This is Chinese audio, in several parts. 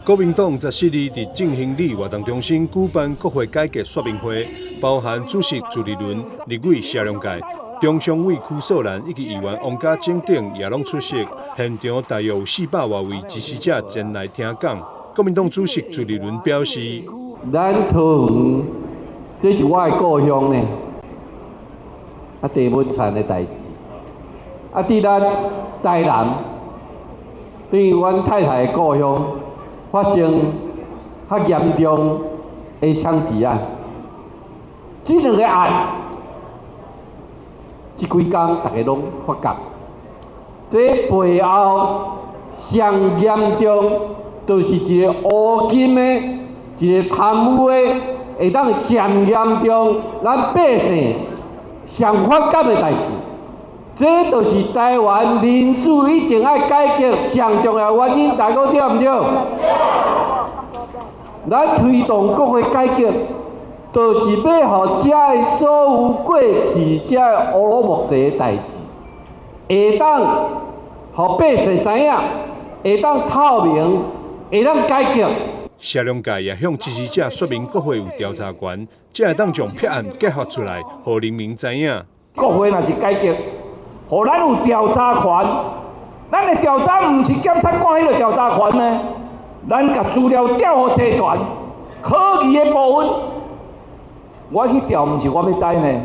国民党14日伫正兴里活动中心举办国会改革说明会，包含主席朱立伦、立委谢龙介、中常委邱素兰以及议员王家正等也拢出席。现场大约有400多位支持者前来听讲。国民党主席朱立伦表示：“咱桃园，这是我的故乡呢，地文产的代志，伫咱台南，等于阮太太的故乡。” 发生较严重的枪击案，这两个案，这几天大家拢发觉，这背后上严重，就是一个乌金的、一个贪污的，会当上严重咱百姓上反感的代志。 这就是台湾民主一定要改革上重要原因，大家对唔对？咱推动国会改革，就是要互遮的所有过去遮的乌鲁木齐的代志，会当互百姓知影，会当透明，会当改革。谢龙介也向支持者说明，国会有调查权，才会当将撇案揭发出来，互人民知影。国会若是改革。 互咱有调查权，咱的调查毋是检察官迄个调查权呢，咱甲资料调互集团，可疑的部分，我去调毋是我要知呢，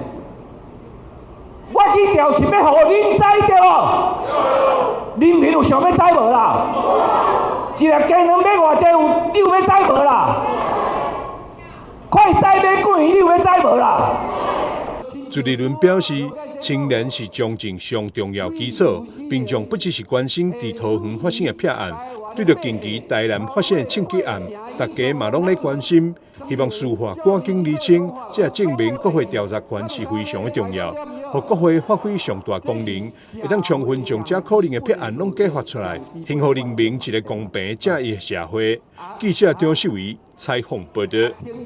我去调是要互恁知对无？人民有想要知无啦？一个鸡卵要偌济有，你有要知无啦？快筛要几年，你有要知无啦？ 朱立伦表示，青年是中正上重要基础，民众不只是关心伫桃园发生的撇案，对着近期台南发生的枪击案，大家嘛拢在关心。希望司法赶紧厘清，才证明国会调查权是非常的重要，互国会发挥上大功能，会当充分将这可能的撇案拢揭发出来，幸福人民一个公平正义的社会。记者张秀仪采访报道。